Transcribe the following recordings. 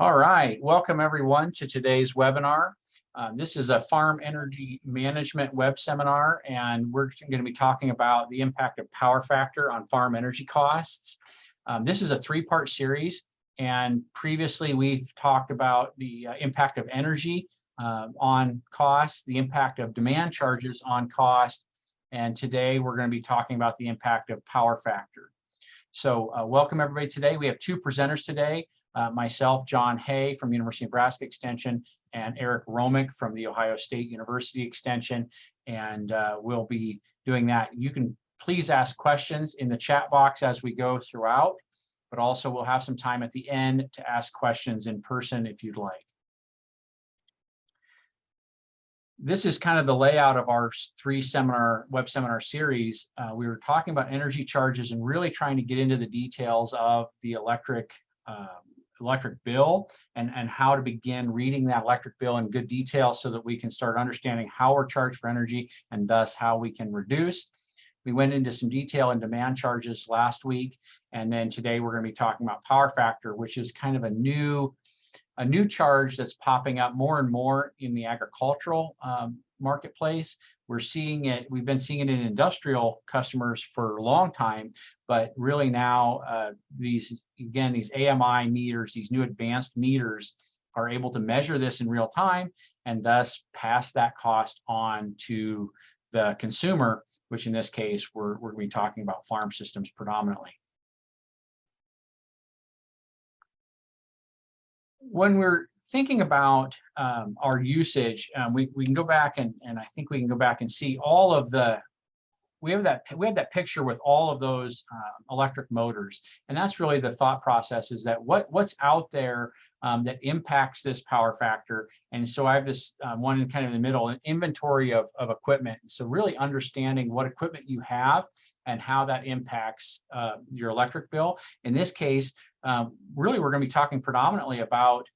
All right, welcome everyone to today's webinar. This is a farm energy management web seminar, and we're going to be talking about the impact of power factor on farm energy costs. This is a three-part series, and previously we've talked about the impact of energy on costs, the impact of demand charges on cost, and today we're going to be talking about the impact of power factor. So welcome everybody today. We have two presenters today. Myself, John Hay from University of Nebraska Extension, and Eric Romick from the Ohio State University Extension, and we'll be doing that. You can please ask questions in the chat box as we go throughout, but also we'll have some time at the end to ask questions in person if you'd like. This is kind of the layout of our web seminar series. We were talking about energy charges and really trying to get into the details of the electric bill and how to begin reading that electric bill in good detail so that we can start understanding how we're charged for energy and thus how we can reduce. We went into some detail in demand charges last week, and then today we're going to be talking about power factor, which is kind of a new charge that's popping up more and more in the agricultural marketplace. We're seeing it, we've been seeing it in industrial customers for a long time, but really now these AMI meters, these new advanced meters are able to measure this in real time and thus pass that cost on to the consumer, which in this case, we're going to be talking about farm systems predominantly. When we're thinking about our usage, we can go back and I think we can go back and see all of the, we have that picture with all of those electric motors, and that's really the thought process, is that what's out there that impacts this power factor. And so I have this one kind of in the middle, an inventory of equipment. So really understanding what equipment you have and how that impacts your electric bill. In this case, really we're going to be talking predominantly about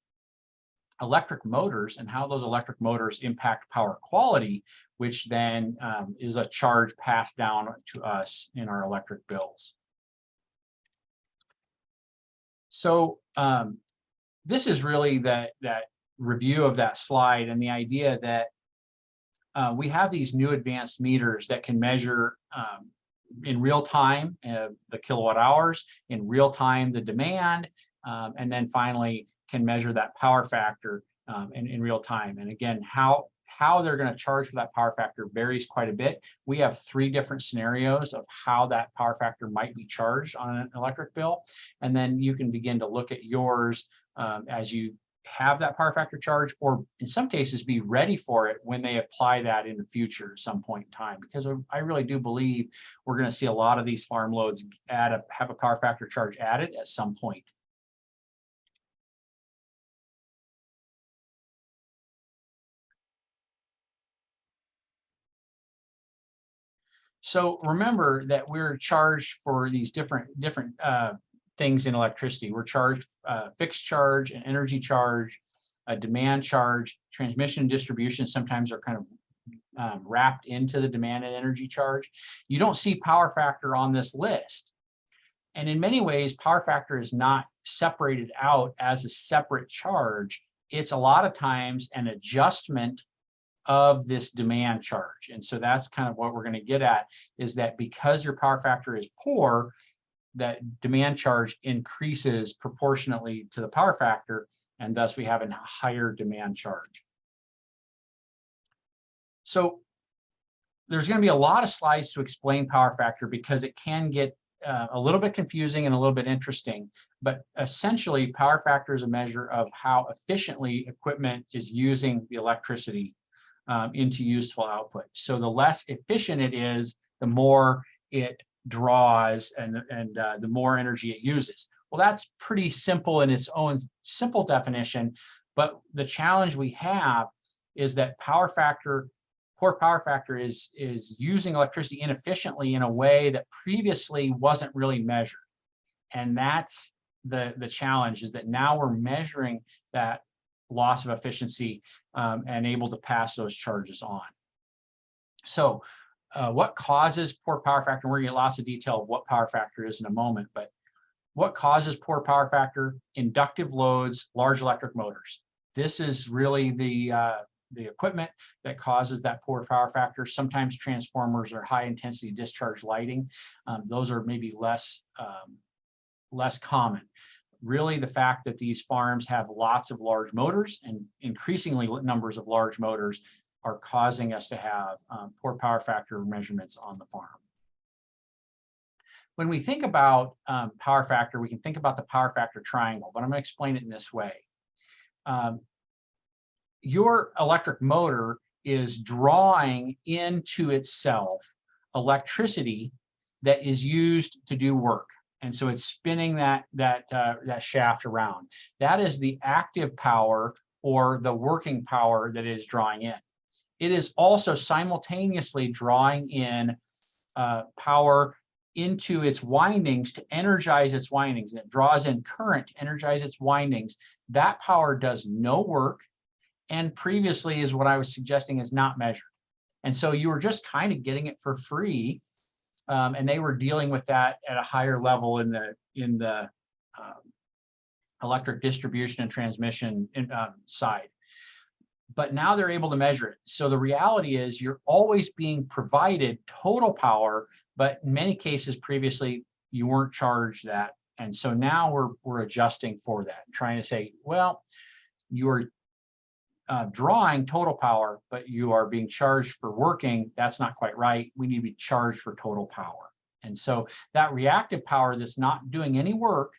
electric motors and how those electric motors impact power quality, which then is a charge passed down to us in our electric bills. So this is really that review of that slide, and the idea that we have these new advanced meters that can measure in real time the kilowatt hours, in real time the demand, and then finally can measure that power factor in real time. And again, how they're going to charge for that power factor varies quite a bit. We have three different scenarios of how that power factor might be charged on an electric bill. And then you can begin to look at yours as you have that power factor charge, or in some cases be ready for it when they apply that in the future at some point in time, because I really do believe we're going to see a lot of these farm loads have a power factor charge added at some point. So remember that we're charged for these different things in electricity. We're charged fixed charge, an energy charge, a demand charge. Transmission and distribution sometimes are kind of wrapped into the demand and energy charge. You don't see power factor on this list. And in many ways, power factor is not separated out as a separate charge. It's a lot of times an adjustment of this demand charge. And so that's kind of what we're going to get at, is that because your power factor is poor, that demand charge increases proportionately to the power factor, and thus we have a higher demand charge. So there's going to be a lot of slides to explain power factor because it can get a little bit confusing and a little bit interesting, but essentially power factor is a measure of how efficiently equipment is using the electricity into useful output. So the less efficient it is, the more it draws and the more energy it uses. Well, that's pretty simple in its own simple definition, but the challenge we have is that poor power factor is using electricity inefficiently in a way that previously wasn't really measured. And that's the challenge, is that now we're measuring that loss of efficiency and able to pass those charges on. So what causes poor power factor? We're going to get lots of detail of what power factor is in a moment, but What causes poor power factor? Inductive loads, large electric motors. This is really the equipment that causes that poor power factor. Sometimes transformers or high intensity discharge lighting. Those are maybe less common. Really, the fact that these farms have lots of large motors and increasingly numbers of large motors are causing us to have poor power factor measurements on the farm. When we think about power factor, we can think about the power factor triangle, but I'm going to explain it in this way. Your electric motor is drawing into itself electricity that is used to do work. And so it's spinning that shaft around. That is the active power or the working power that it is drawing in. It is also simultaneously drawing in power into its windings to energize its windings. And it draws in current to energize its windings. That power does no work, and previously is what I was suggesting is not measured. And so you were just kind of getting it for free, and they were dealing with that at a higher level in the electric distribution and transmission side. But now they're able to measure it. So the reality is you're always being provided total power, but in many cases previously you weren't charged that. And so now we're adjusting for that, trying to say, well, you're drawing total power, but you are being charged for working. That's not quite right. We need to be charged for total power. And so that reactive power that's not doing any work,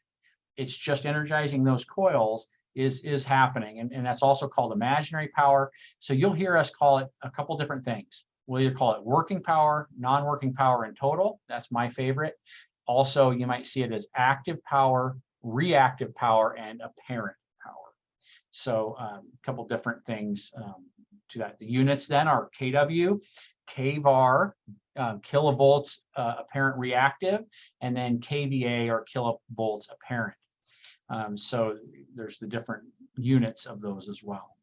it's just energizing those coils, is happening. And that's also called imaginary power. So you'll hear us call it a couple different things. We'll either call it working power, non-working power, and total. That's my favorite. Also, you might see it as active power, reactive power, and apparent power. So a couple different things to that. The units then are kW, kVAR, kilovolts apparent reactive, and then kVA or kilovolts apparent. So there's the different units of those as well.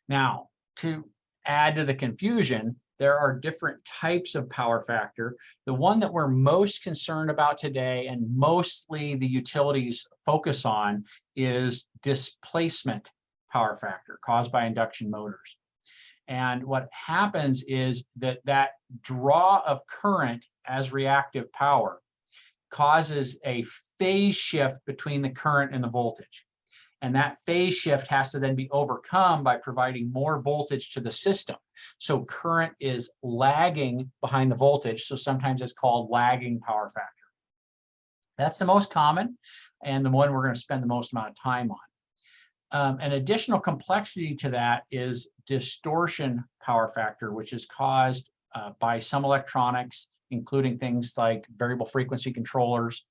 Now, to add to the confusion, there are different types of power factor. The one that we're most concerned about today, and mostly the utilities focus on, is displacement power factor caused by induction motors. And what happens is that draw of current as reactive power causes a phase shift between the current and the voltage. And that phase shift has to then be overcome by providing more voltage to the system. So current is lagging behind the voltage. So sometimes it's called lagging power factor. That's the most common and the one we're going to spend the most amount of time on. An additional complexity to that is distortion power factor, which is caused by some electronics, including things like variable frequency controllers.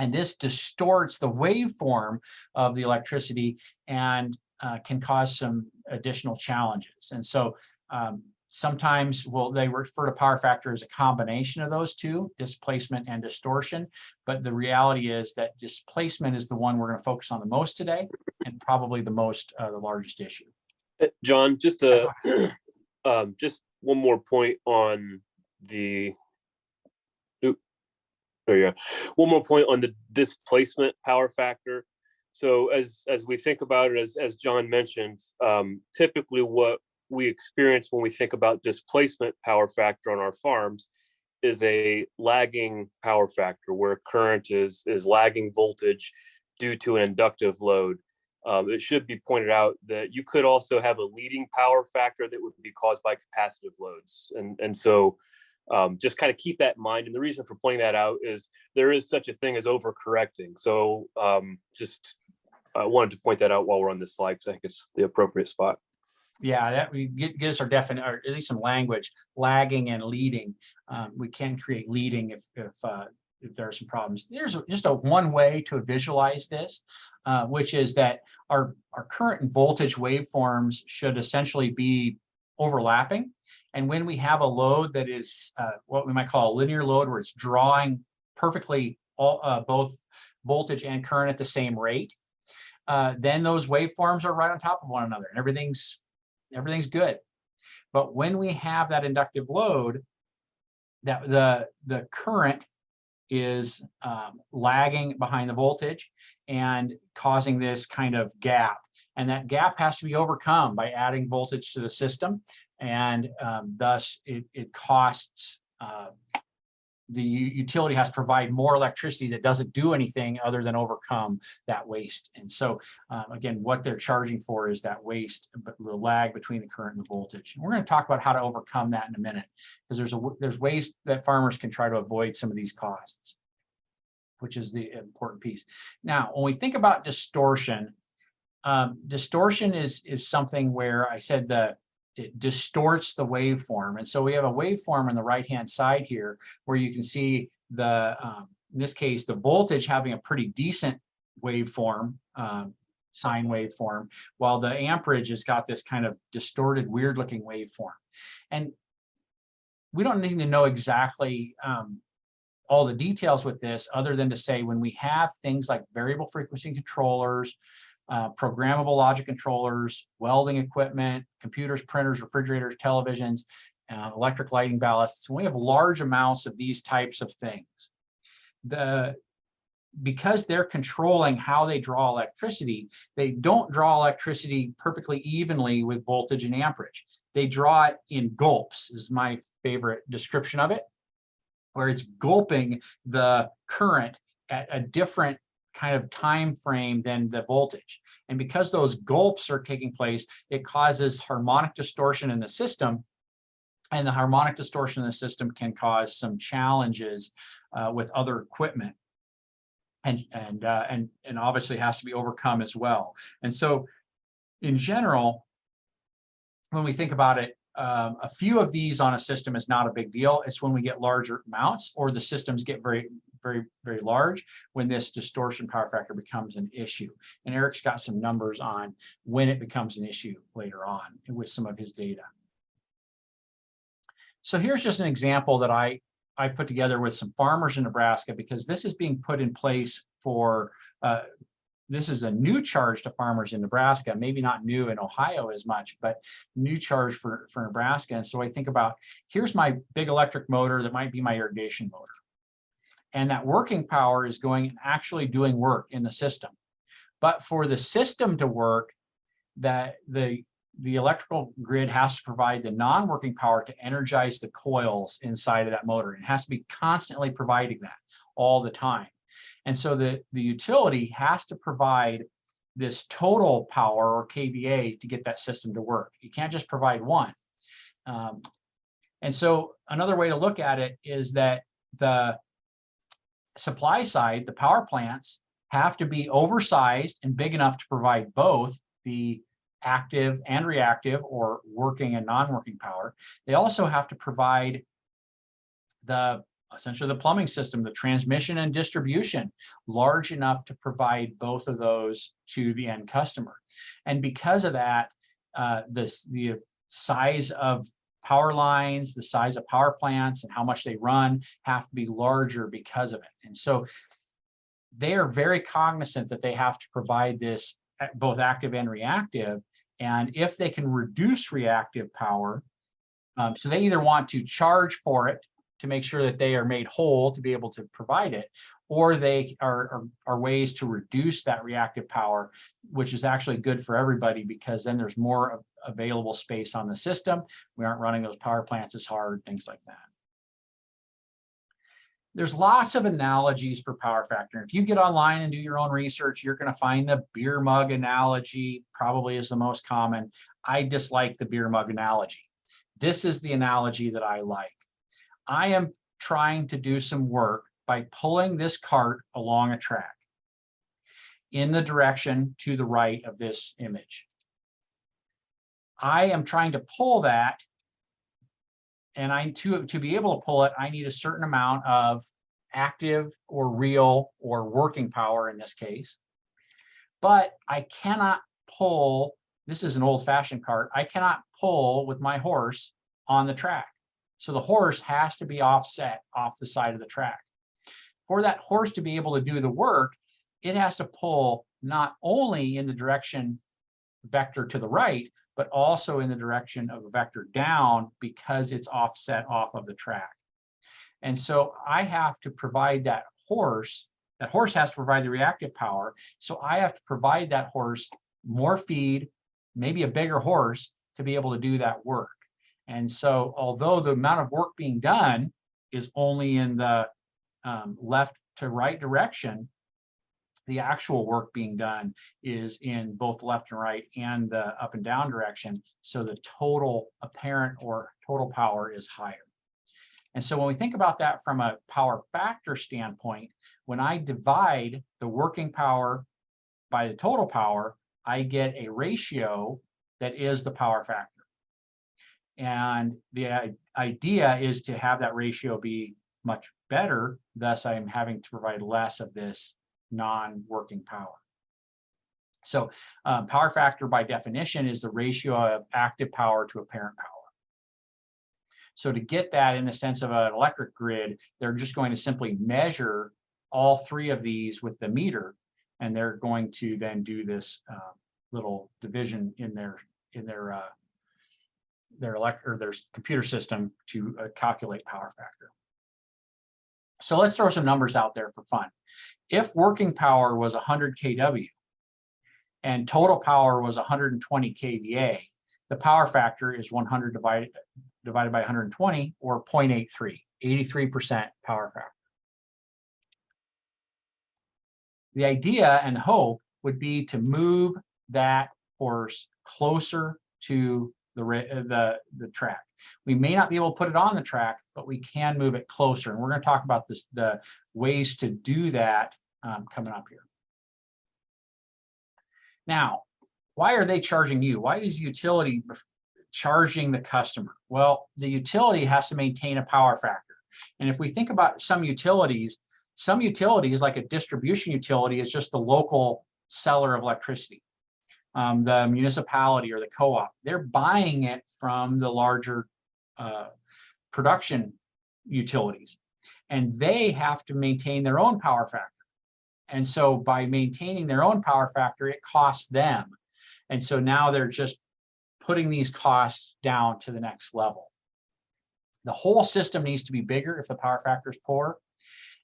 And this distorts the waveform of the electricity and can cause some additional challenges. And so sometimes they refer to power factor as a combination of those two, displacement and distortion. But the reality is that displacement is the one we're going to focus on the most today, and probably the largest issue. John, just just one more point on the. There you go. One more point on the displacement power factor. So as we think about it, as John mentioned, typically what we experience when we think about displacement power factor on our farms is a lagging power factor where current is lagging voltage due to an inductive load. It should be pointed out that you could also have a leading power factor that would be caused by capacitive loads. And so just kind of keep that in mind. And the reason for pointing that out is there is such a thing as overcorrecting. So I wanted to point that out while we're on this slide because I think it's the appropriate spot. Yeah, that we get us our definition, or at least some language, lagging and leading. We can create leading if there are some problems. There's just one way to visualize this, which is that our current and voltage waveforms should essentially be overlapping. And when we have a load that is what we might call a linear load, where it's drawing perfectly both voltage and current at the same rate, then those waveforms are right on top of one another and everything's good. But when we have that inductive load, that the current is lagging behind the voltage and causing this kind of gap. And that gap has to be overcome by adding voltage to the system. And thus it costs, the utility has to provide more electricity that doesn't do anything other than overcome that waste. And so again, what they're charging for is that waste, but the lag between the current and the voltage. And we're going to talk about how to overcome that in a minute, because there's ways that farmers can try to avoid some of these costs, which is the important piece. Now, when we think about distortion, distortion is something where I said it distorts the waveform. And so we have a waveform on the right-hand side here where you can see the, in this case, the voltage having a pretty decent waveform, sine waveform, while the amperage has got this kind of distorted, weird looking waveform. And we don't need to know exactly all the details with this, other than to say when we have things like variable frequency controllers, programmable logic controllers, welding equipment, computers, printers, refrigerators, televisions, electric lighting ballasts. We have large amounts of these types of things. Because they're controlling how they draw electricity, they don't draw electricity perfectly evenly with voltage and amperage. They draw it in gulps, is my favorite description of it, where it's gulping the current at a different kind of time frame than the voltage. And because those gulps are taking place, it causes harmonic distortion in the system. And the harmonic distortion in the system can cause some challenges with other equipment. And obviously has to be overcome as well. And so in general, when we think about it, a few of these on a system is not a big deal. It's when we get larger amounts or the systems get very, very large when this distortion power factor becomes an issue. And Eric's got some numbers on when it becomes an issue later on with some of his data. So here's just an example that I put together with some farmers in Nebraska, because this is being put in place for, this is a new charge to farmers in Nebraska, maybe not new in Ohio as much, but new charge for Nebraska. And so I think about, here's my big electric motor that might be my irrigation motor. And that working power is going and actually doing work in the system. But for the system to work, that the electrical grid has to provide the non-working power to energize the coils inside of that motor. It has to be constantly providing that all the time. And so the utility has to provide this total power, or KVA, to get that system to work. You can't just provide one. And so another way to look at it is that the supply side, the power plants, have to be oversized and big enough to provide both the active and reactive, or working and non-working power. They also have to provide essentially the plumbing system, the transmission and distribution, large enough to provide both of those to the end customer. And because of that, the size of power lines, the size of power plants, and how much they run have to be larger because of it. And so they are very cognizant that they have to provide this both active and reactive. And if they can reduce reactive power, so they either want to charge for it to make sure that they are made whole to be able to provide it, or they are ways to reduce that reactive power, which is actually good for everybody, because then there's more available space on the system. We aren't running those power plants as hard, things like that. There's lots of analogies for power factor. If you get online and do your own research, you're going to find the beer mug analogy probably is the most common. I dislike the beer mug analogy. This is the analogy that I like. I am trying to do some work by pulling this cart along a track in the direction to the right of this image. I am trying to pull that, and to be able to pull it, I need a certain amount of active or real or working power in this case. But I cannot pull, this is an old-fashioned cart, I cannot pull with my horse on the track. So the horse has to be offset off the side of the track. For that horse to be able to do the work, it has to pull not only in the direction vector to the right, but also in the direction of a vector down, because it's offset off of the track. And so I have to provide that horse has to provide the reactive power. So I have to provide that horse more feed, maybe a bigger horse to be able to do that work. And so although the amount of work being done is only in the left to right direction, the actual work being done is in both left and right and the up and down direction. So the total apparent or total power is higher. And so when we think about that from a power factor standpoint, when I divide the working power by the total power, I get a ratio that is the power factor. And the idea is to have that ratio be much better. Thus, I'm having to provide less of this non-working power. So power factor by definition is the ratio of active power to apparent power. So to get that in the sense of an electric grid, they're just going to simply measure all three of these with the meter, and they're going to then do this little division in their computer system to calculate power factor. So let's throw some numbers out there for fun. If working power was 100 kW and total power was 120 kVA, the power factor is 100 divided by 120, or 0.83, 83% power factor. The idea and hope would be to move that horse closer to the track. We may not be able to put it on the track, but we can move it closer. And we're going to talk about the ways to do that coming up here. Now, why are they charging you? Why is utility charging the customer? Well, the utility has to maintain a power factor. And if we think about some utilities like a distribution utility is just the local seller of electricity. The municipality or the co-op, they're buying it from the larger production utilities, and they have to maintain their own power factor. And so by maintaining their own power factor, it costs them. And so now they're just putting these costs down to the next level. The whole system needs to be bigger if the power factor is poor.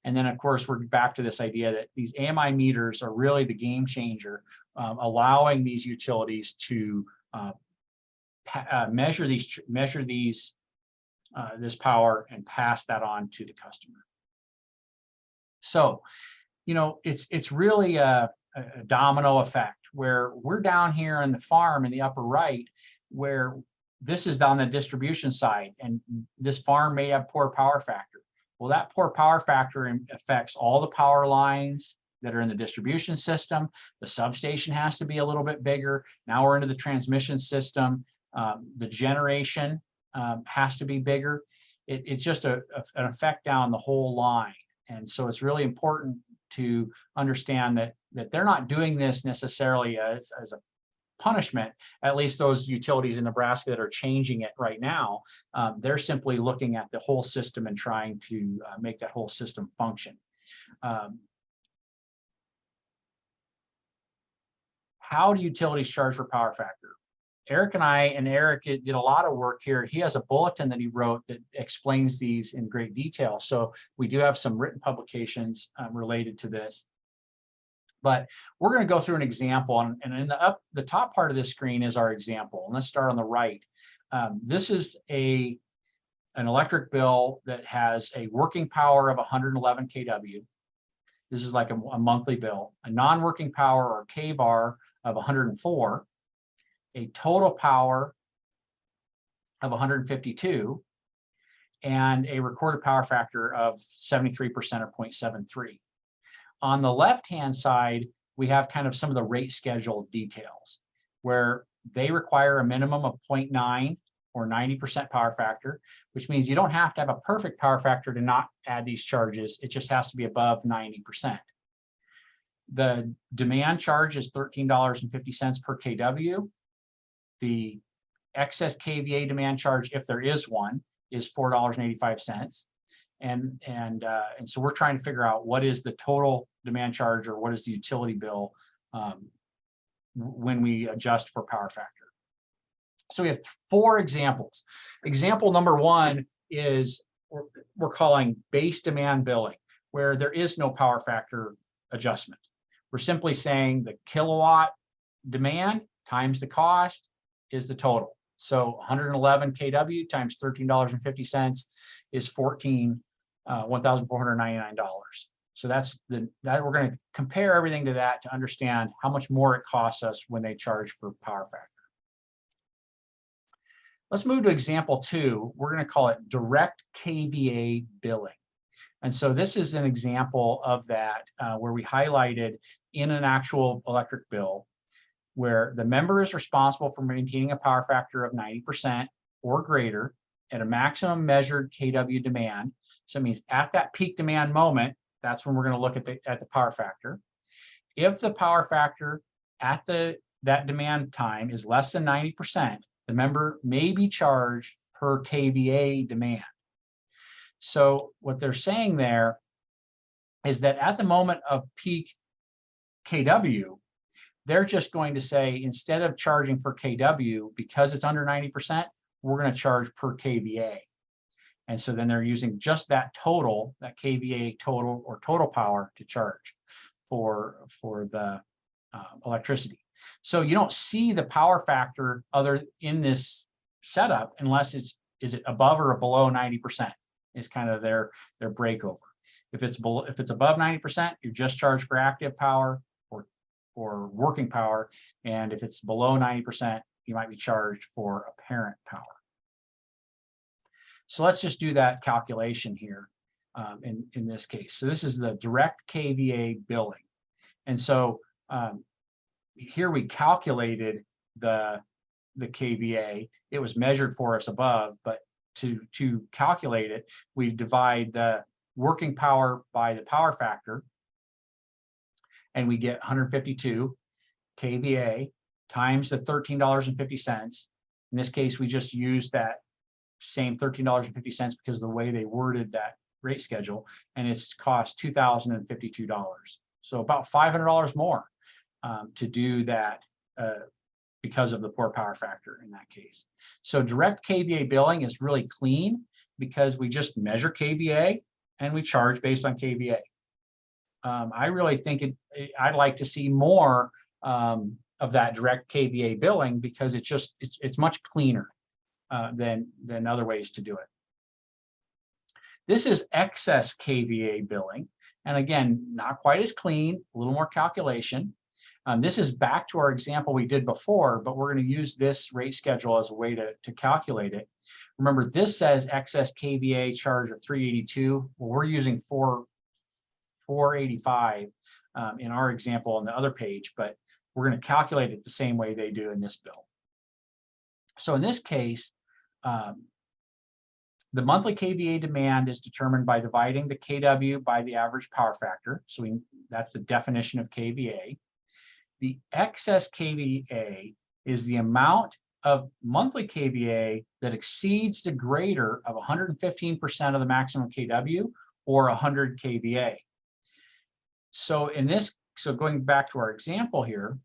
And then, of course, we're back to this idea that these AMI meters are really the game changer, allowing these utilities to measure this power and pass that on to the customer. So, you know, it's really a domino effect where we're down here on the farm in the upper right, where this is on the distribution side, and this farm may have poor power factor. Well, that poor power factor affects all the power lines that are in the distribution system. The substation has to be a little bit bigger. Now we're into the transmission system. The generation has to be bigger. It's just an effect down the whole line. And so it's really important to understand that they're not doing this necessarily as a punishment. At least those utilities in Nebraska that are changing it right now, they're simply looking at the whole system and trying to make that whole system function. How do utilities charge for power factor? Eric did a lot of work here. He has a bulletin that he wrote that explains these in great detail. So we do have some written publications related to this. But we're going to go through an example, and in the top part of this screen is our example. And let's start on the right. This is an electric bill that has a working power of 111 kW. This is like a monthly bill. A non-working power, or KVAR, of 104. A total power of 152, and a recorded power factor of 73% or 0.73. On the left-hand side, we have kind of some of the rate schedule details, where they require a minimum of 0.9 or 90% power factor, which means you don't have to have a perfect power factor to not add these charges. It just has to be above 90%. The demand charge is $13.50 per kW. The excess KVA demand charge, if there is one, is $4.85. And so we're trying to figure out what is the total demand charge, or what is the utility bill when we adjust for power factor. So we have 4 examples. Example number 1 is we're calling base demand billing, where there is no power factor adjustment. We're simply saying the kilowatt demand times the cost is the total. So 111 kW times $13.50 is $1,499. So that we're going to compare everything to that to understand how much more it costs us when they charge for power factor. Let's move to example 2. We're going to call it direct KVA billing. And so this is an example of that where we highlighted in an actual electric bill where the member is responsible for maintaining a power factor of 90% or greater at a maximum measured kW demand. So it means at that peak demand moment, that's when we're going to look at the power factor. If the power factor at that demand time is less than 90%, the member may be charged per KVA demand. So what they're saying there is that at the moment of peak kW, they're just going to say, instead of charging for kW, because it's under 90%, we're going to charge per KVA. And so then they're using just that total, that KVA total or total power to charge for the electricity. So you don't see the power factor other in this setup unless is it above or below 90% is kind of their breakover. If it's above 90%, you're just charged for active power or working power. And if it's below 90%, you might be charged for apparent power. So let's just do that calculation here in this case. So this is the direct KVA billing. And so here we calculated the KVA. It was measured for us above, but to calculate it, we divide the working power by the power factor, and we get 152 KVA times the $13.50. In this case, we just used that same $13.50 because of the way they worded that rate schedule, and it's cost $2,052. So about $500 more to do that because of the poor power factor in that case. So direct KVA billing is really clean because we just measure KVA and we charge based on KVA. I really think I'd like to see more of that direct KVA billing because it's much cleaner than other ways to do it. This is excess KVA billing. And again, not quite as clean, a little more calculation. This is back to our example we did before, but we're going to use this rate schedule as a way to calculate it. Remember, this says excess KVA charge of 382. Well, we're using 485 in our example on the other page, but we're going to calculate it the same way they do in this bill. So in this case, the monthly KVA demand is determined by dividing the KW by the average power factor. So that's the definition of KVA. The excess KVA is the amount of monthly KVA that exceeds the greater of 115% of the maximum KW or 100 KVA. So going back to our example here,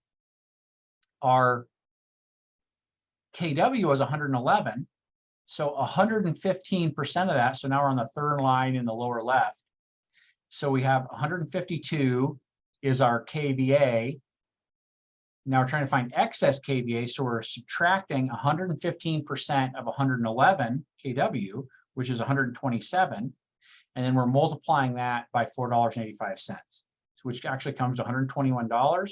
our KW was 111. So 115% of that, so now we're on the third line in the lower left. So we have 152 is our KVA. Now we're trying to find excess KVA, so we're subtracting 115% of 111 kW, which is 127, and then we're multiplying that by $4.85, which actually comes to $121.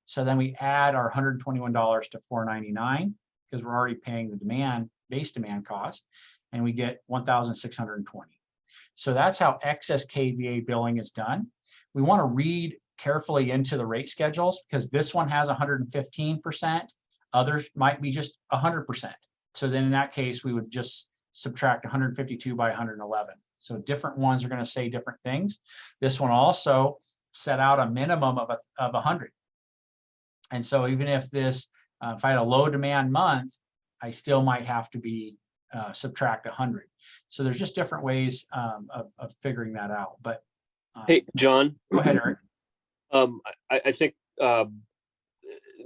So then we add our $121 to $4.99 because we're already paying the base demand cost, and we get $1,620. So that's how excess KVA billing is done. We want to read carefully into the rate schedules because this one has 115%, others might be just 100%. So then in that case, we would just subtract 152 by 111. So different ones are going to say different things. This one also set out a minimum of 100. And so even if if I had a low demand month, I still might have to be subtract 100. So there's just different ways of figuring that out. But hey, John. Go ahead, Eric. I think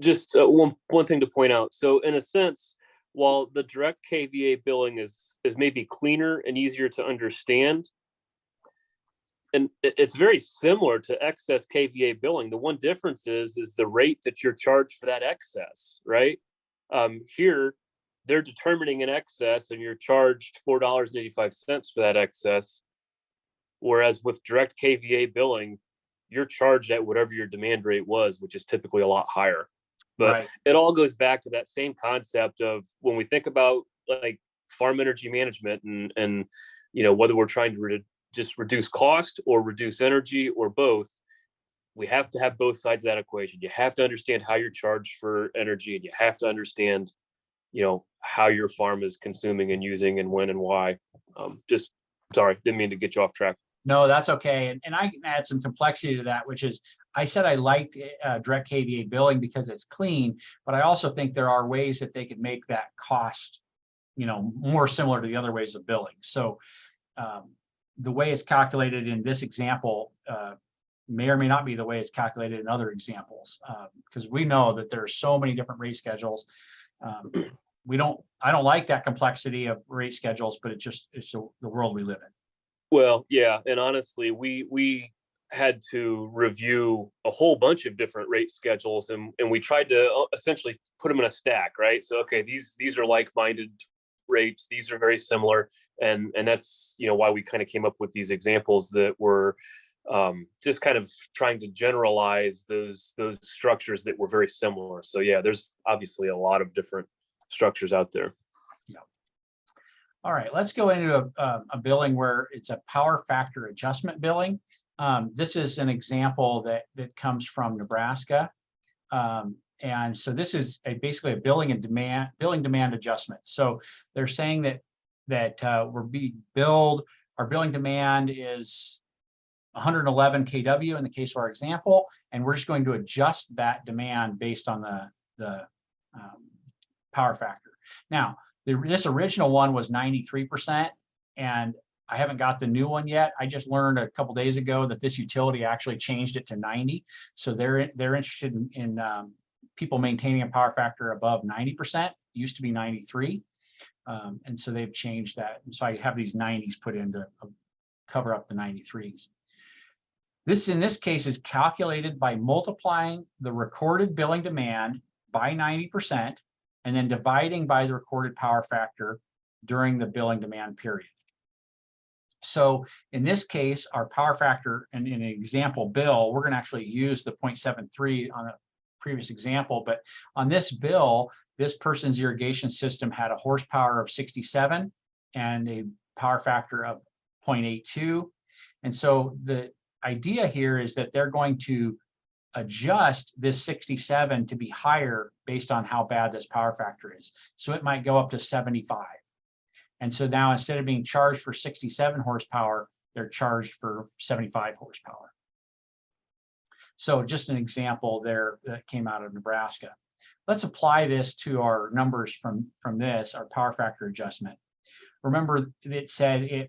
just one thing to point out. So in a sense, while the direct KVA billing is maybe cleaner and easier to understand, and it's very similar to excess KVA billing. The one difference is the rate that you're charged for that excess, right? Here, they're determining an excess, and you're charged $4.85 for that excess. Whereas with direct KVA billing, you're charged at whatever your demand rate was, which is typically a lot higher. But Right. it all goes back to that same concept of when we think about like farm energy management and whether we're trying to just reduce cost or reduce energy or both, we have to have both sides of that equation. You have to understand how you're charged for energy, and you have to understand, how your farm is consuming and using and when and why. Just sorry, didn't mean to get you off track. No, that's okay. And I can add some complexity to that, which is I said I liked direct KVA billing because it's clean, but I also think there are ways that they could make that cost, more similar to the other ways of billing. So the way it's calculated in this example may or may not be the way it's calculated in other examples, because we know that there are so many different rate schedules. I don't like that complexity of rate schedules, but it's the world we live in. Well, yeah, and honestly, we had to review a whole bunch of different rate schedules, and we tried to essentially put them in a stack, right? So, okay, these are like-minded rates, these are very similar, and that's why we kind of came up with these examples that were just kind of trying to generalize those structures that were very similar. So yeah, there's obviously a lot of different structures out there. All right, let's go into a billing where it's a power factor adjustment billing. This is an example that comes from Nebraska. And so this is basically a billing demand adjustment. So they're saying that we're being billed, our billing demand is 111 kW in the case of our example, and we're just going to adjust that demand based on the power factor. Now, this original one was 93%, and I haven't got the new one yet. I just learned a couple days ago that this utility actually changed it to 90. So they're interested in people maintaining a power factor above 90%. Used to be 93, and so they've changed that. And so I have these 90s put in to cover up the 93s. This, in this case, is calculated by multiplying the recorded billing demand by 90%. And then dividing by the recorded power factor during the billing demand period. So in this case, our power factor, and in an example bill, we're going to actually use the 0.73 on a previous example, but on this bill, this person's irrigation system had a horsepower of 67 and a power factor of 0.82. And so the idea here is that they're going to adjust this 67 to be higher based on how bad this power factor is. So it might go up to 75. And so now instead of being charged for 67 horsepower, they're charged for 75 horsepower. So just an example there that came out of Nebraska. Let's apply this to our numbers from this, our power factor adjustment. Remember, it said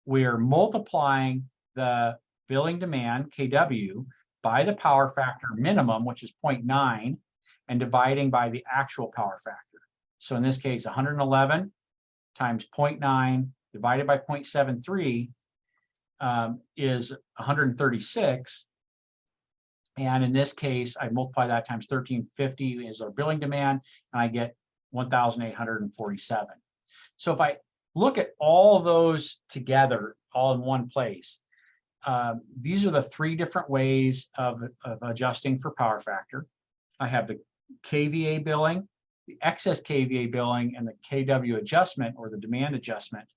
we are multiplying the billing demand, kW, by the power factor minimum, which is 0.9, and dividing by the actual power factor. So in this case, 111 times 0.9 divided by 0.73 is 136. And in this case, I multiply that times 1350 is our billing demand, and I get 1,847. So if I look at all those together, all in one place, these are the three different ways of adjusting for power factor. I have the KVA billing, the excess KVA billing, and the KW adjustment, or the demand adjustment.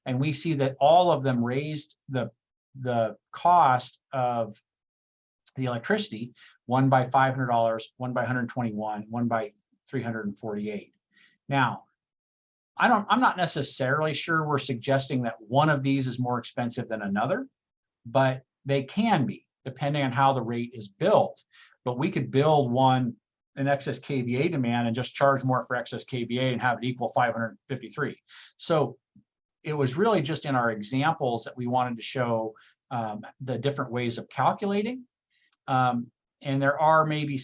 And we see that all of them raised the cost of the electricity, one by $500, one by 121, one by 348. Now, I'm not necessarily sure we're suggesting that one of these is more expensive than another, but they can be, depending on how the rate is built. But we could build an excess KVA demand and just charge more for excess KVA and have it equal 553. So it was really just in our examples that we wanted to show the different ways of calculating. And there are maybe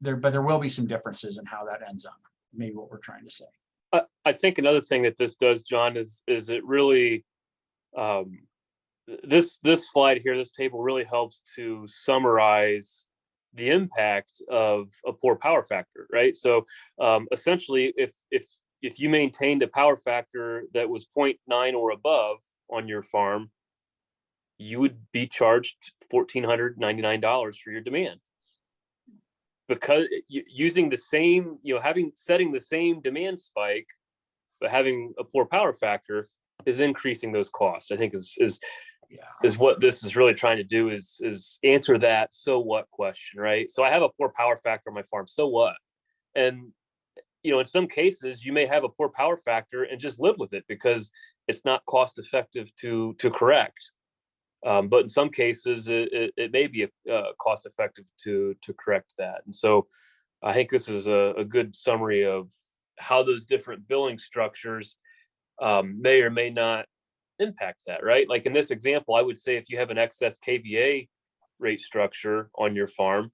but there will be some differences in how that ends up. maybe what we're trying to say. I think another thing that this does, John, is it really, this slide here, this table really helps to summarize the impact of a poor power factor, right? So essentially, if you maintained a power factor that was 0.9 or above on your farm, you would be charged $1,499 for your demand, because using the same, setting the same demand spike, but having a poor power factor is increasing those costs. I think is what this is really trying to do, is answer that so what question, right? So I have a poor power factor on my farm, so what? And in some cases you may have a poor power factor and just live with it because it's not cost effective to correct. But in some cases it may be cost effective to correct that. And so I think this is a good summary of how those different billing structures may or may not impact that, right? Like in this example, I would say if you have an excess KVA rate structure on your farm,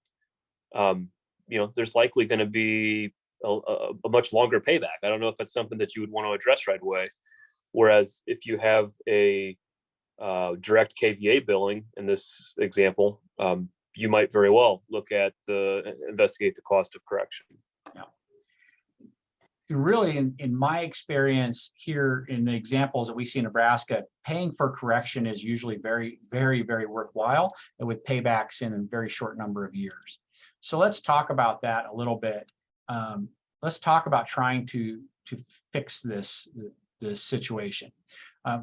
there's likely going to be a much longer payback. I don't know if that's something that you would want to address right away. Whereas if you have a direct KVA billing in this example, you might very well look at investigate the cost of correction. Yeah. Really, in my experience here in the examples that we see in Nebraska, paying for correction is usually very, very, very worthwhile, and with paybacks in a very short number of years. So let's talk about that a little bit. Let's talk about trying to fix this situation.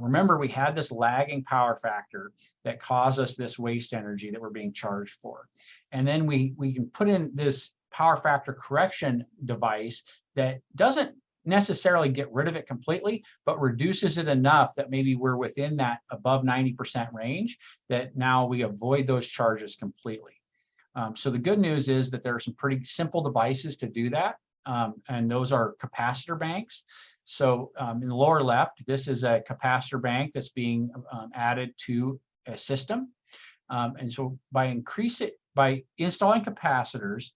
Remember, we had this lagging power factor that caused us this waste energy that we're being charged for. And then we can put in this power factor correction device that doesn't necessarily get rid of it completely, but reduces it enough that maybe we're within that above 90% range, that now we avoid those charges completely. So the good news is that there are some pretty simple devices to do that. And those are capacitor banks. So in the lower left, this is a capacitor bank that's being added to a system. And so by installing capacitors,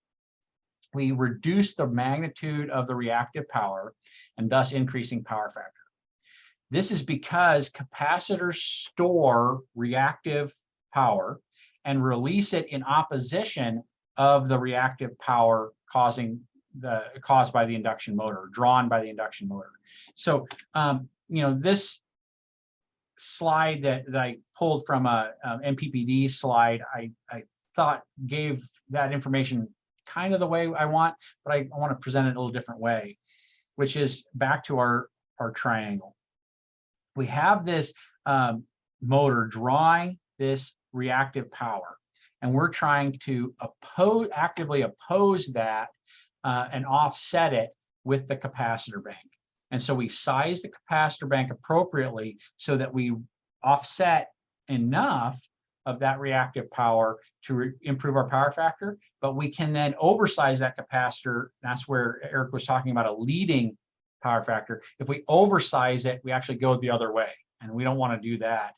we reduce the magnitude of the reactive power and thus increasing power factor. This is because capacitors store reactive power and release it in opposition of the reactive power caused by the induction motor, drawn by the induction motor. So, this slide that I pulled from a MPPD slide, I thought gave that information kind of the way I want, but I want to present it a little different way, which is back to our triangle. We have this motor drawing this reactive power, and we're trying to actively oppose that and offset it with the capacitor bank. And so we size the capacitor bank appropriately so that we offset enough of that reactive power to improve our power factor, but we can then oversize that capacitor. That's where Eric was talking about a leading power factor. If we oversize it, we actually go the other way, and we don't want to do that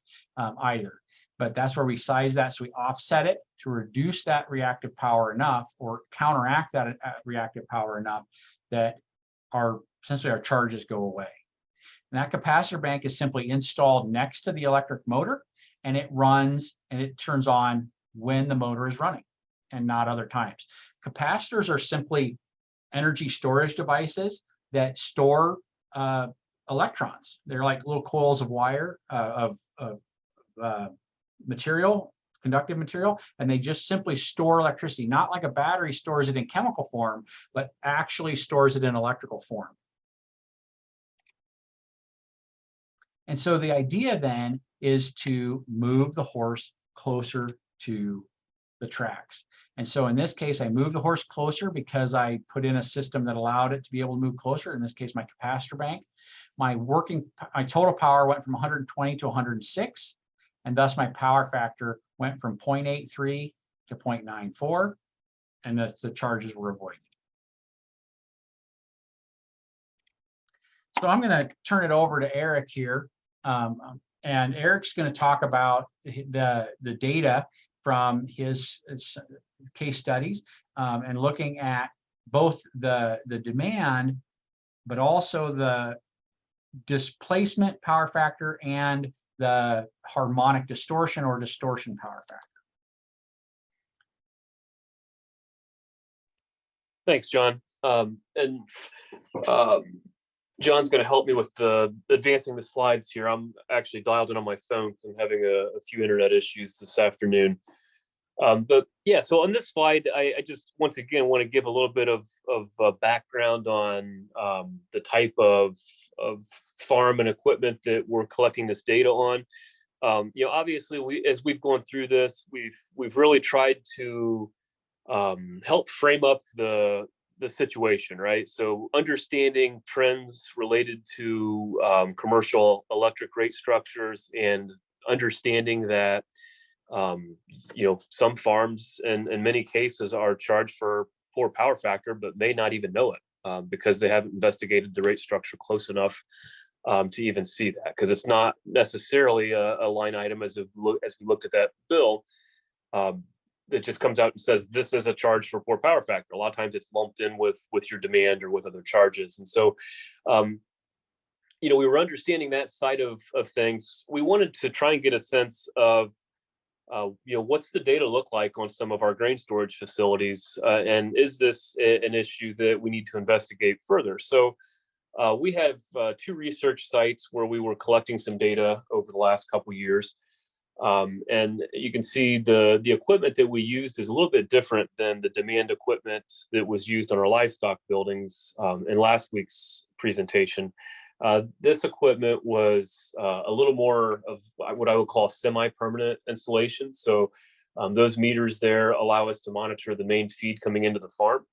either. But that's where we size that, so we offset it to reduce that reactive power enough, or counteract that reactive power enough, that essentially our charges go away. And that capacitor bank is simply installed next to the electric motor, and it runs and it turns on when the motor is running and not other times. Capacitors are simply energy storage devices that store electrons. They're like little coils of wire material, conductive material, and they just simply store electricity, not like a battery stores it in chemical form, but actually stores it in electrical form. And so the idea then is to move the horse closer to the tracks. And so in this case, I moved the horse closer because I put in a system that allowed it to be able to move closer. In this case, my capacitor bank. My total power went from 120 to 106, and thus my power factor went from 0.83 to 0.94, and the charges were avoided. So I'm going to turn it over to Eric here. And Eric's going to talk about the data from his case studies and looking at both the demand but also the displacement power factor and the harmonic distortion or distortion power factor. Thanks, John. John's going to help me with advancing the slides here. I'm actually dialed in on my phone because I'm having a few internet issues this afternoon. But yeah, so on this slide, I just once again want to give a little bit of background on the type of farm and equipment that we're collecting this data on. Obviously, as we've gone through this, we've really tried to help frame up the situation, right? So understanding trends related to commercial electric rate structures, and understanding that some farms in many cases are charged for poor power factor, but may not even know it because they haven't investigated the rate structure close enough to even see that, because it's not necessarily a line item as we looked at that bill. That just comes out and says this is a charge for poor power factor. A lot of times it's lumped in with your demand or with other charges. And so, we were understanding that side of things. We wanted to try and get a sense of, what's the data look like on some of our grain storage facilities, and is this an issue that we need to investigate further? So we have 2 research sites where we were collecting some data over the last couple of years. And you can see the equipment that we used is a little bit different than the demand equipment that was used on our livestock buildings in last week's presentation. This equipment was a little more of what I would call semi-permanent installation. So those meters there allow us to monitor the main feed coming into the farm.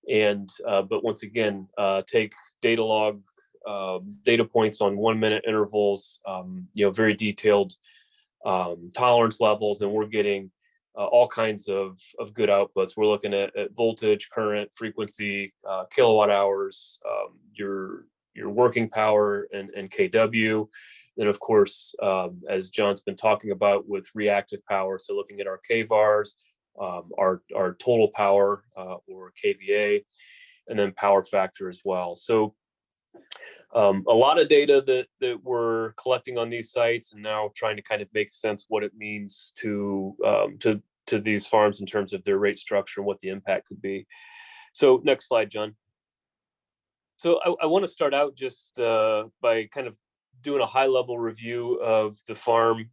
And but once again, take data log data points on 1-minute intervals, very detailed tolerance levels, and we're getting all kinds of good outputs. We're looking at voltage, current, frequency, kilowatt hours, your working power, and kW. Then of course, as John's been talking about with reactive power, so looking at our kVARs, our total power or KVA, and then power factor as well. So a lot of data that we're collecting on these sites, and now trying to kind of make sense what it means to these farms in terms of their rate structure and what the impact could be. So next slide, John. So I want to start out just by kind of doing a high-level review of the farm,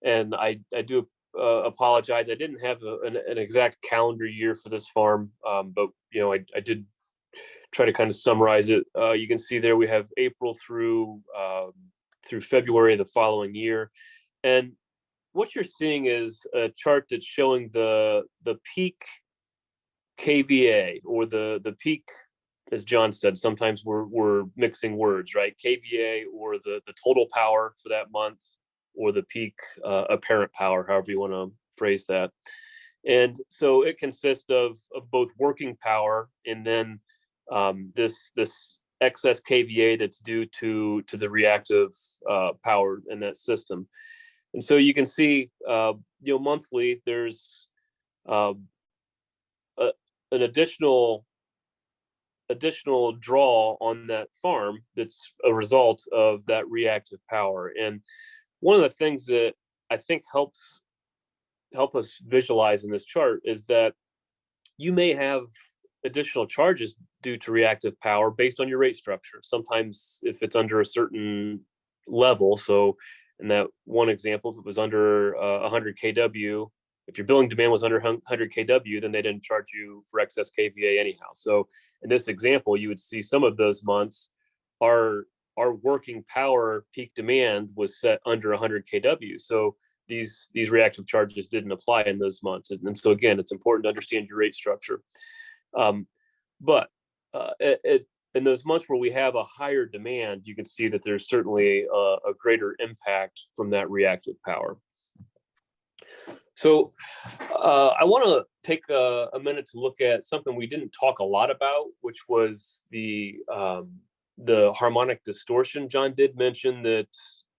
and I do apologize. I didn't have an exact calendar year for this farm, but I did try to kind of summarize it. You can see there we have April through February of the following year, and what you're seeing is a chart that's showing the peak KVA, or the peak, as John said, sometimes we're mixing words, right? KVA, or the total power for that month, or the peak apparent power, however you want to phrase that. And so it consists of both working power, and then this excess KVA that's due to the reactive power in that system. And so you can see, monthly there's an additional draw on that farm that's a result of that reactive power. And one of the things that I think help us visualize in this chart is that you may have additional charges due to reactive power based on your rate structure. Sometimes if it's under a certain level, so in that one example, if it was under 100 kW, if your billing demand was under 100 kW, then they didn't charge you for excess KVA anyhow. So in this example, you would see some of those months, our working power peak demand was set under 100 kW. So these reactive charges didn't apply in those months. And so again, it's important to understand your rate structure. But in those months where we have a higher demand, you can see that there's certainly a greater impact from that reactive power. So I want to take a minute to look at something we didn't talk a lot about, which was the harmonic distortion. John did mention that,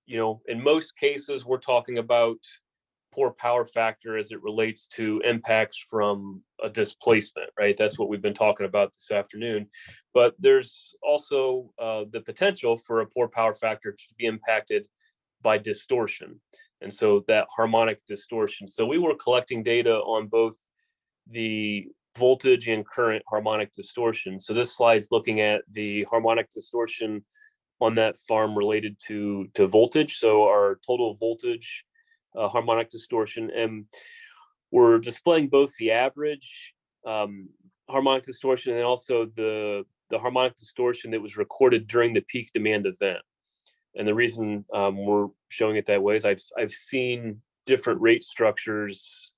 in most cases, we're talking about poor power factor as it relates to impacts from a displacement, right? That's what we've been talking about this afternoon. But there's also the potential for a poor power factor to be impacted by distortion. And so that harmonic distortion. So we were collecting data on both the voltage and current harmonic distortion. So this slide's looking at the harmonic distortion on that farm related to voltage. So our total voltage harmonic distortion, and we're displaying both the average harmonic distortion and also the harmonic distortion that was recorded during the peak demand event. And the reason we're showing it that way is I've seen different rate structures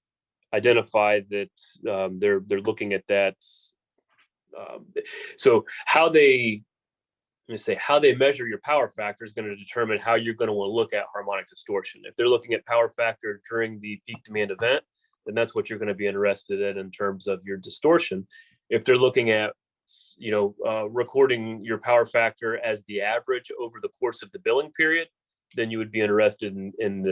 identify that they're looking at that. So how they measure your power factor is going to determine how you're going to want to look at harmonic distortion. If they're looking at power factor during the peak demand event, then that's what you're going to be interested in terms of your distortion. If they're looking at recording your power factor as the average over the course of the billing period, then you would be interested in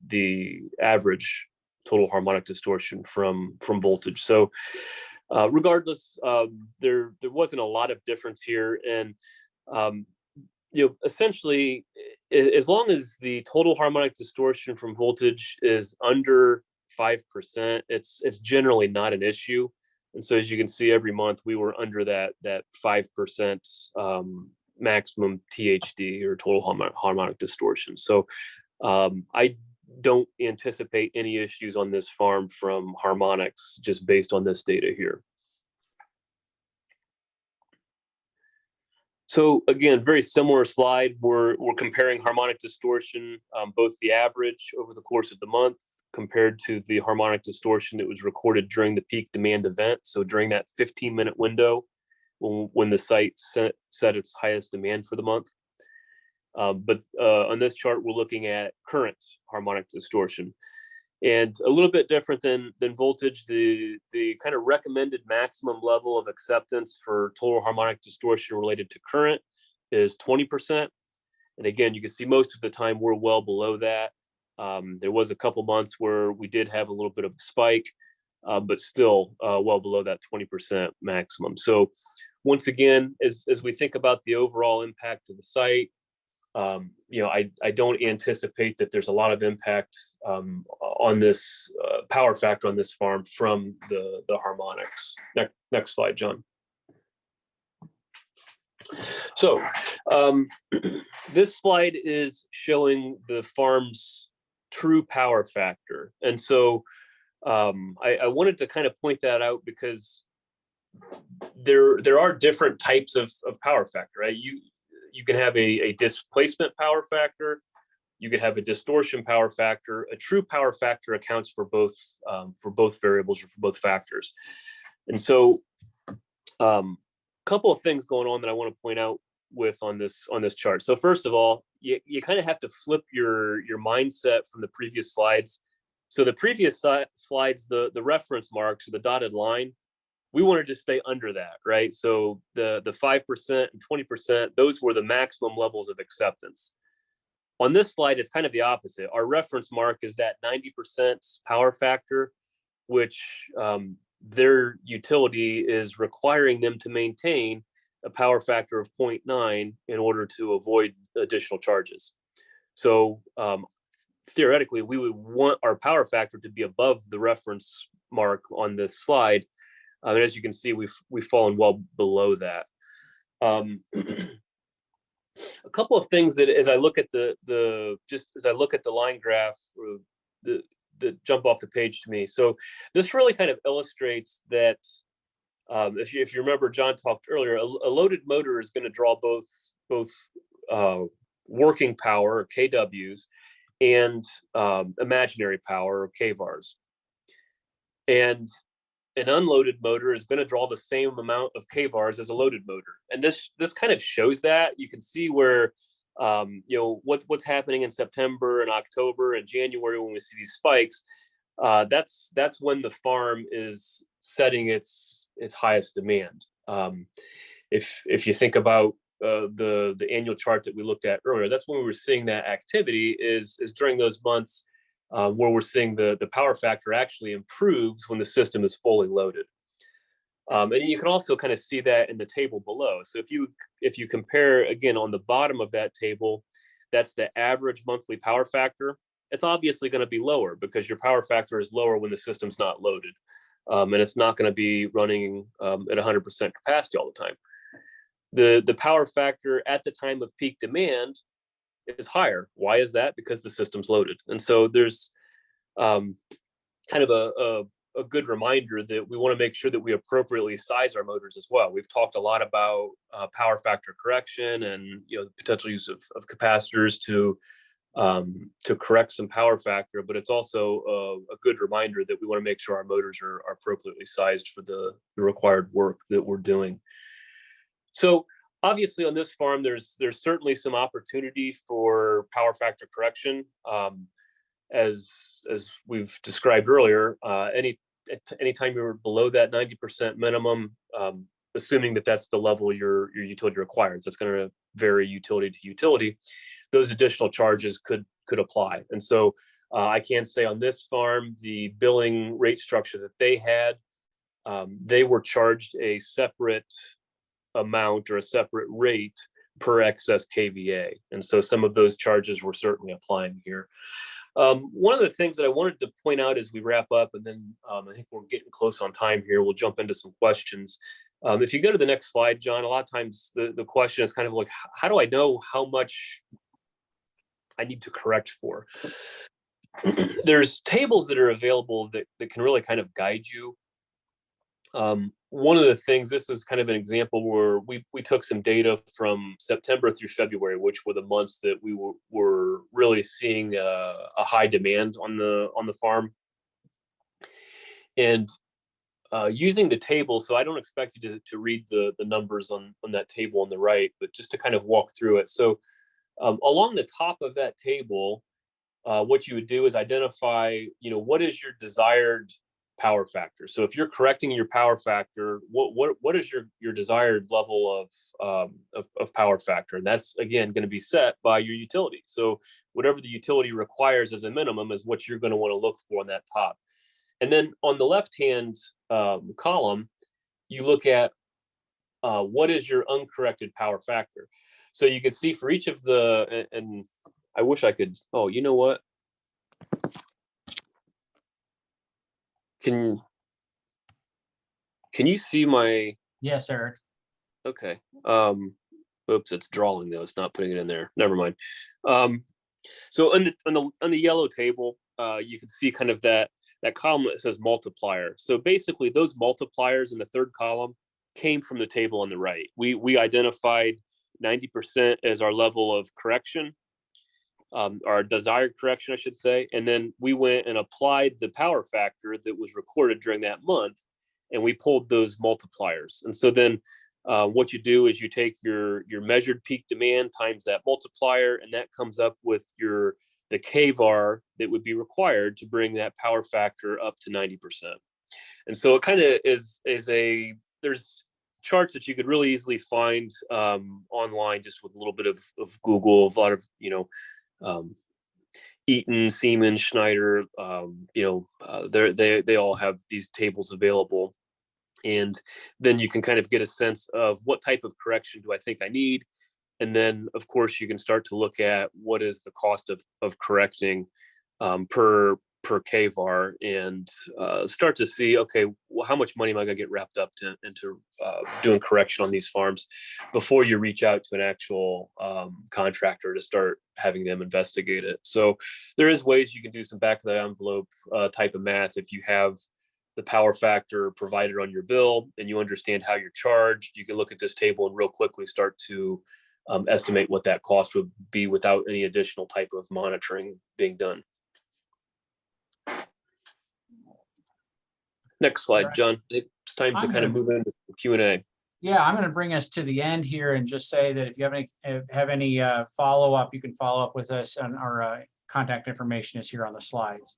the average total harmonic distortion from voltage. So regardless, there wasn't a lot of difference here. And essentially, as long as the total harmonic distortion from voltage is under 5%, it's generally not an issue. And so as you can see, every month we were under that 5% maximum THD, or total harmonic distortion. So I don't anticipate any issues on this farm from harmonics just based on this data here. So again, very similar slide. We're comparing harmonic distortion, both the average over the course of the month compared to the harmonic distortion that was recorded during the peak demand event. So during that 15-minute window when the site set its highest demand for the month. But on this chart, we're looking at current harmonic distortion. And a little bit different than voltage, the kind of recommended maximum level of acceptance for total harmonic distortion related to current is 20%. And again, you can see most of the time we're well below that. There was a couple months where we did have a little bit of a spike, but still well below that 20% maximum. So once again, as we think about the overall impact of the site, I don't anticipate that there's a lot of impact on this power factor on this farm from the harmonics. Next slide, John. So this slide is showing the farm's true power factor. And so I wanted to kind of point that out because there are different types of power factor, right? You can have a displacement power factor, you could have a distortion power factor. A true power factor accounts for both variables or for both factors. And so a couple of things going on that I want to point out on this chart. So first of all, you kind of have to flip your mindset from the previous slides. So the previous slides, the reference marks or the dotted line, we wanted to stay under that, right? So the 5% and 20%, those were the maximum levels of acceptance. On this slide, it's kind of the opposite. Our reference mark is that 90% power factor, which their utility is requiring them to maintain a power factor of 0.9 in order to avoid additional charges. So theoretically, we would want our power factor to be above the reference mark on this slide. And as you can see, we've fallen well below that. A couple of things that, as I look at the line graph, or the jump off the page to me. So this really kind of illustrates that if you remember, John talked earlier, a loaded motor is going to draw both working power, or kWs, and imaginary power, or kVARs. And an unloaded motor is going to draw the same amount of kVARs as a loaded motor. And this kind of shows that. You can see where what's happening in September and October and January when we see these spikes. That's when the farm is setting its highest demand. If you think about the annual chart that we looked at earlier, that's when we were seeing that activity is during those months where we're seeing the power factor actually improves when the system is fully loaded. And you can also kind of see that in the table below. So if you compare, again, on the bottom of that table, that's the average monthly power factor. It's obviously going to be lower because your power factor is lower when the system's not loaded. And it's not going to be running at 100% capacity all the time. The power factor at the time of peak demand is higher. Why is that? Because the system's loaded. And so there's kind of a good reminder that we want to make sure that we appropriately size our motors as well. We've talked a lot about power factor correction and the potential use of capacitors to correct some power factor, but it's also a good reminder that we want to make sure our motors are appropriately sized for the required work that we're doing. So obviously on this farm, there's certainly some opportunity for power factor correction. As we've described earlier, anytime you're below that 90% minimum, assuming that that's the level your utility requires, that's going to vary utility to utility, those additional charges could apply. And so I can say on this farm, the billing rate structure that they had, they were charged a separate amount or a separate rate per excess KVA. And so some of those charges were certainly applying here. One of the things that I wanted to point out as we wrap up, and then I think we're getting close on time here, we'll jump into some questions. If you go to the next slide, John, a lot of times the question is kind of like, how do I know how much I need to correct for? There's tables that are available that can really kind of guide you. One of the things, this is kind of an example where we took some data from September through February, which were the months that we were really seeing a high demand on the farm. And using the table, so I don't expect you to read the numbers on that table on the right, but just to kind of walk through it. So along the top of that table, what you would do is identify, what is your desired power factor. So if you're correcting your power factor, what is your desired level of power factor? And that's, again, going to be set by your utility. So whatever the utility requires as a minimum is what you're going to want to look for on that top. And then on the left-hand column, you look at what is your uncorrected power factor. So you can see for each of the, and I wish I could, oh, you know what? Can you see my? Yes, Eric. Okay. Oops, it's drawing though. It's not putting it in there. Never mind. So on the yellow table, you can see kind of that column that says multiplier. So basically, those multipliers in the third column came from the table on the right. We identified 90% as our level of correction. Our desired correction, I should say. And then we went and applied the power factor that was recorded during that month, and we pulled those multipliers. And so then what you do is you take your measured peak demand times that multiplier, and that comes up with the KVAR that would be required to bring that power factor up to 90%. And so it kind of there's charts that you could really easily find online just with a little bit of Google, a lot of, Eaton, Siemens, Schneider, they all have these tables available. And then you can kind of get a sense of what type of correction do I think I need. And then, of course, you can start to look at what is the cost of correcting per KVAR, and start to see, okay, well, how much money am I going to get wrapped up into doing correction on these farms before you reach out to an actual contractor to start having them investigate it. So there is ways you can do some back of the envelope type of math if you have the power factor provided on your bill and you understand how you're charged. You can look at this table and real quickly start to estimate what that cost would be without any additional type of monitoring being done. Next slide, John. It's time to kind of move into Q&A. Yeah, I'm going to bring us to the end here and just say that if you have any follow-up, you can follow up with us, and our contact information is here on the slides.